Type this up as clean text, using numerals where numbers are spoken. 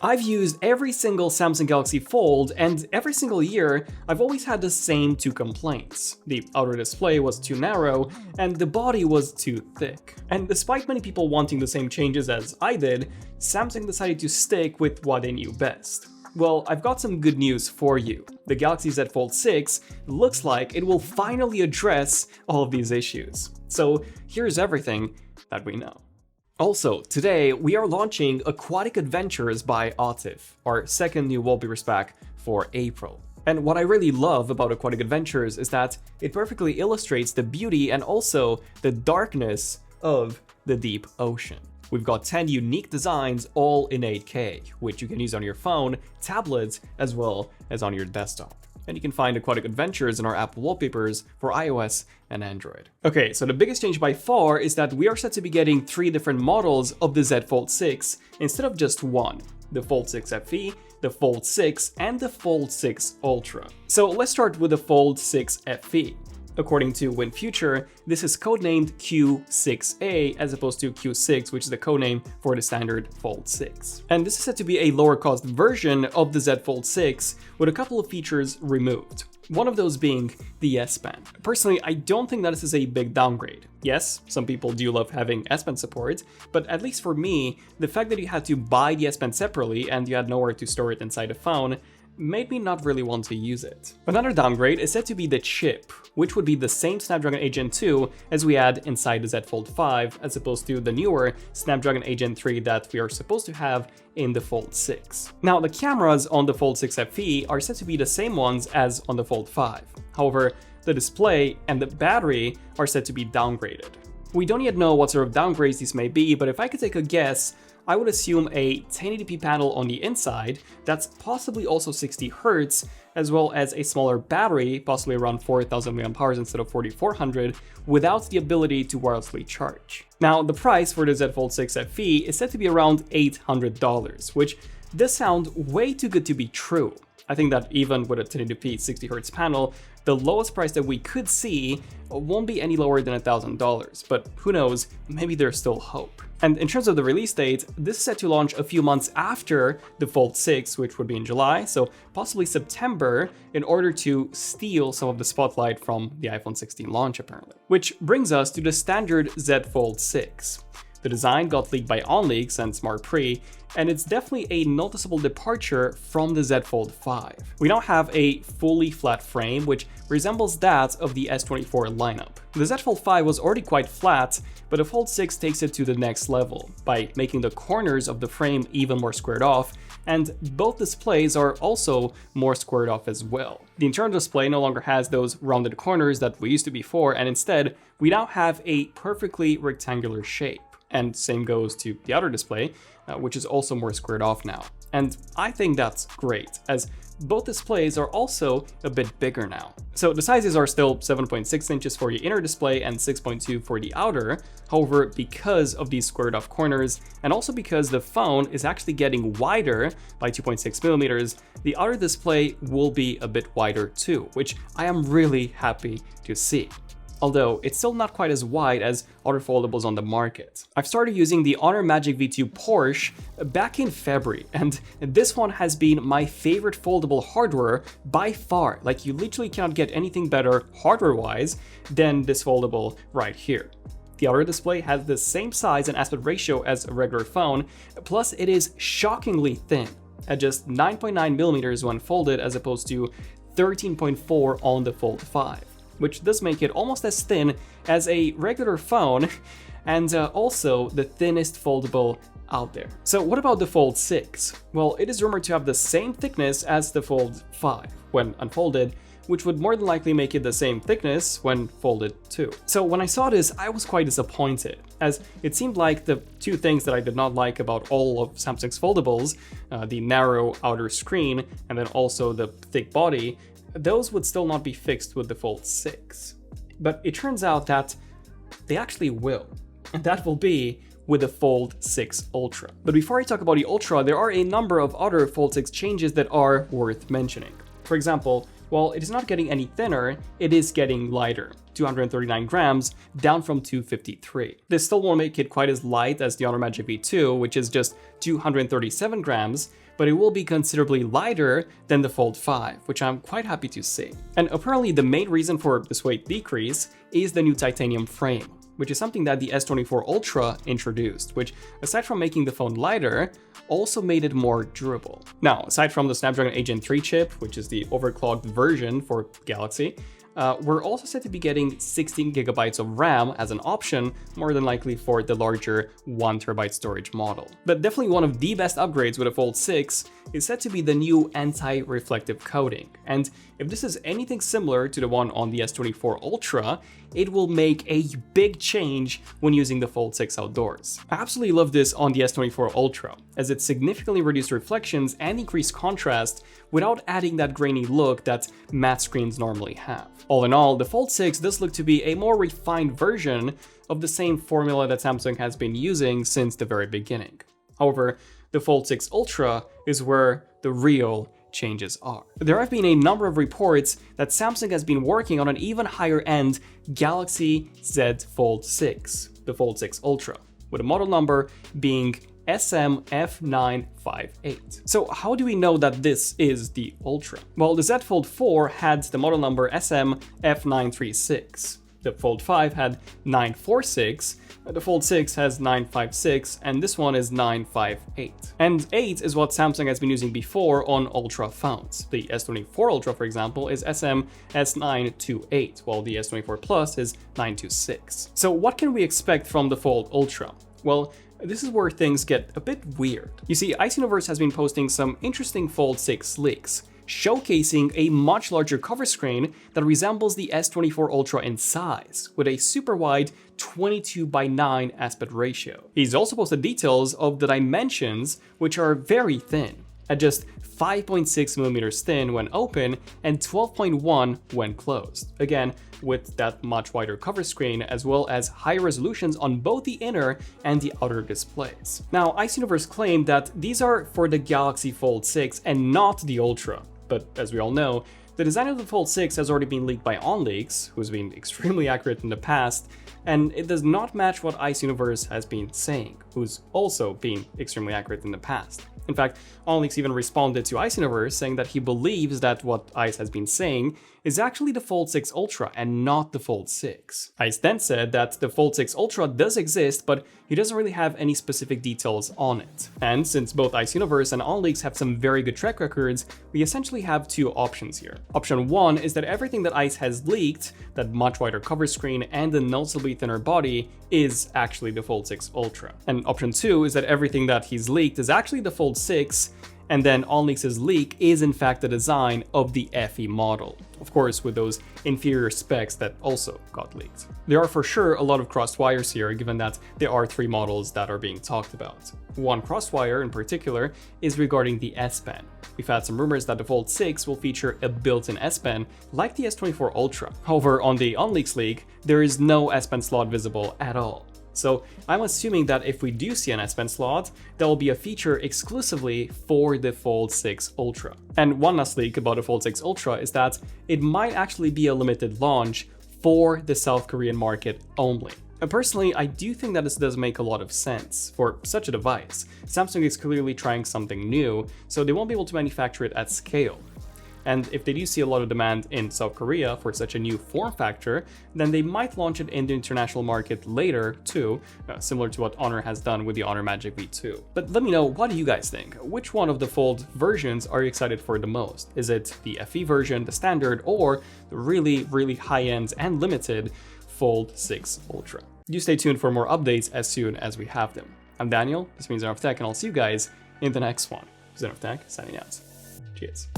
I've used every single Samsung Galaxy Fold, and every single year, I've always had the same two complaints. The outer display was too narrow, and the body was too thick. And despite many people wanting the same changes as I did, Samsung decided to stick with what they knew best. Well, I've got some good news for you. The Galaxy Z Fold 6 looks like it will finally address all of these issues. So here's everything that we know. Also, today we are launching Aquatic Adventures by ZONEofTECH, our second new wallpaper pack for April. And what I really love about Aquatic Adventures is that it perfectly illustrates the beauty and also the darkness of the deep ocean. We've got 10 unique designs, all in 8K, which you can use on your phone, tablets, as well as on your desktop. And you can find Aquatic Adventures in our app wallpapers for iOS and Android. Okay, so the biggest change by far is that we are set to be getting 3 different models of the Z Fold 6 instead of just one: the Fold 6 FE, the Fold 6, and the Fold 6 Ultra. So let's start with the Fold 6 FE. According to WinFuture, this is codenamed Q6A as opposed to Q6, which is the codename for the standard Fold 6. And this is said to be a lower cost version of the Z Fold 6 with a couple of features removed. One of those being the S Pen. Personally, I don't think that this is a big downgrade. Yes, some people do love having S Pen support, but at least for me, the fact that you had to buy the S Pen separately and you had nowhere to store it inside a phone made me not really want to use it. Another downgrade is said to be the chip, which would be the same Snapdragon 8 Gen 2 as we had inside the Z Fold 5, as opposed to the newer Snapdragon 8 Gen 3 that we are supposed to have in the Fold 6. Now, the cameras on the Fold 6 FE are said to be the same ones as on the Fold 5. However, the display and the battery are said to be downgraded. We don't yet know what sort of downgrades these may be, but if I could take a guess, I would assume a 1080p panel on the inside that's possibly also 60Hz, as well as a smaller battery, possibly around 4000 mAh instead of 4400, without the ability to wirelessly charge. Now, the price for the Z Fold 6 FE is said to be around $800, which does sound way too good to be true. I think that even with a 1080p 60Hz panel, the lowest price that we could see won't be any lower than $1,000, but who knows, maybe there's still hope. And in terms of the release date, this is set to launch a few months after the Fold 6, which would be in July, so possibly September, in order to steal some of the spotlight from the iPhone 16 launch apparently. Which brings us to the standard Z Fold 6. The design got leaked by OnLeaks and SmartPre, and it's definitely a noticeable departure from the Z Fold 5. We now have a fully flat frame, which resembles that of the S24 lineup. The Z Fold 5 was already quite flat, but the Fold 6 takes it to the next level by making the corners of the frame even more squared off, and both displays are also more squared off as well. The internal display no longer has those rounded corners that we used to before, and instead, we now have a perfectly rectangular shape. And same goes to the outer display, which is also more squared off now. And I think that's great, as both displays are also a bit bigger now. So the sizes are still 7.6 inches for the inner display and 6.2 for the outer. However, because of these squared off corners, and also because the phone is actually getting wider by 2.6 millimeters, the outer display will be a bit wider too, which I am really happy to see. Although it's still not quite as wide as other foldables on the market. I've started using the Honor Magic V2 Porsche back in February, and this one has been my favorite foldable hardware by far. Like, you literally cannot get anything better hardware-wise than this foldable right here. The outer display has the same size and aspect ratio as a regular phone, plus it is shockingly thin, at just 9.9 millimeters when folded as opposed to 13.4 on the Fold 5. Which does make it almost as thin as a regular phone, and also the thinnest foldable out there. So what about the Fold 6? Well, it is rumored to have the same thickness as the Fold 5 when unfolded, which would more than likely make it the same thickness when folded too. So when I saw this, I was quite disappointed, as it seemed like the two things that I did not like about all of Samsung's foldables, the narrow outer screen and then also the thick body, those would still not be fixed with the Fold 6. But it turns out that they actually will, and that will be with the Fold 6 Ultra. But before I talk about the Ultra, there are a number of other Fold 6 changes that are worth mentioning. For example, while it is not getting any thinner, it is getting lighter, 239 grams, down from 253. This still won't make it quite as light as the Honor Magic V2, which is just 237 grams, but it will be considerably lighter than the Fold 5, which I'm quite happy to see. And apparently the main reason for this weight decrease is the new titanium frame, which is something that the S24 Ultra introduced, which, aside from making the phone lighter, also made it more durable. Now, aside from the Snapdragon 8 Gen 3 chip, which is the overclocked version for Galaxy, we're also said to be getting 16 gigabytes of RAM as an option, more than likely for the larger 1TB storage model. But definitely one of the best upgrades with a Fold 6 is said to be the new anti-reflective coating. And if this is anything similar to the one on the S24 Ultra, it will make a big change when using the Fold 6 outdoors. I absolutely love this on the S24 Ultra, as it significantly reduced reflections and increased contrast without adding that grainy look that matte screens normally have. All in all, the Fold 6 does look to be a more refined version of the same formula that Samsung has been using since the very beginning. However, the Fold 6 Ultra is where the real changes are. There have been a number of reports that Samsung has been working on an even higher end Galaxy Z Fold 6, the Fold 6 Ultra, with a model number being SM-F958. So how do we know that this is the Ultra? Well, the Z Fold 4 had the model number SM-F936. The Fold 5 had 946, the Fold 6 has 956, and this one is 958. And 8 is what Samsung has been using before on Ultra phones. The S24 Ultra, for example, is SM-S928, while the S24 Plus is 926. So what can we expect from the Fold Ultra? Well, this is where things get a bit weird. You see, Ice Universe has been posting some interesting Fold 6 leaks, showcasing a much larger cover screen that resembles the S24 Ultra in size, with a super wide 22:9 aspect ratio. He's also posted details of the dimensions, which are very thin, at just 5.6 millimeters thin when open and 12.1 when closed. Again, with that much wider cover screen, as well as higher resolutions on both the inner and the outer displays. Now, Ice Universe claimed that these are for the Galaxy Fold 6 and not the Ultra. But as we all know, the design of the Fold 6 has already been leaked by OnLeaks, who's been extremely accurate in the past, and it does not match what Ice Universe has been saying, who's also been extremely accurate in the past. In fact, OnLeaks even responded to Ice Universe saying that he believes that what Ice has been saying is actually the Fold 6 Ultra and not the Fold 6. Ice then said that the Fold 6 Ultra does exist, but he doesn't really have any specific details on it. And since both Ice Universe and OnLeaks have some very good track records, we essentially have two options here. Option 1 is that everything that Ice has leaked, that much wider cover screen and the noticeably thinner body, is actually the Fold 6 Ultra. And option 2 is that everything that he's leaked is actually the Fold 6, and then OnLeaks' leak is in fact the design of the FE model. Of course, with those inferior specs that also got leaked. There are for sure a lot of crossed wires here, given that there are 3 models that are being talked about. One crossed wire in particular is regarding the S Pen. We've had some rumors that the Fold 6 will feature a built-in S Pen like the S24 Ultra. However, on the OnLeaks leak, there is no S Pen slot visible at all. So I'm assuming that if we do see an S Pen slot, that will be a feature exclusively for the Fold 6 Ultra. And one last leak about the Fold 6 Ultra is that it might actually be a limited launch for the South Korean market only. And personally, I do think that this does make a lot of sense for such a device. Samsung is clearly trying something new, so they won't be able to manufacture it at scale. And if they do see a lot of demand in South Korea for such a new form factor, then they might launch it in the international market later too, similar to what Honor has done with the Honor Magic V2. But let me know, what do you guys think? Which one of the Fold versions are you excited for the most? Is it the FE version, the standard, or the really high-end and limited Fold 6 Ultra? Do stay tuned for more updates as soon as we have them. I'm Daniel, this means ZONEofTECH, and I'll see you guys in the next one. ZONEofTECH, signing out. Cheers.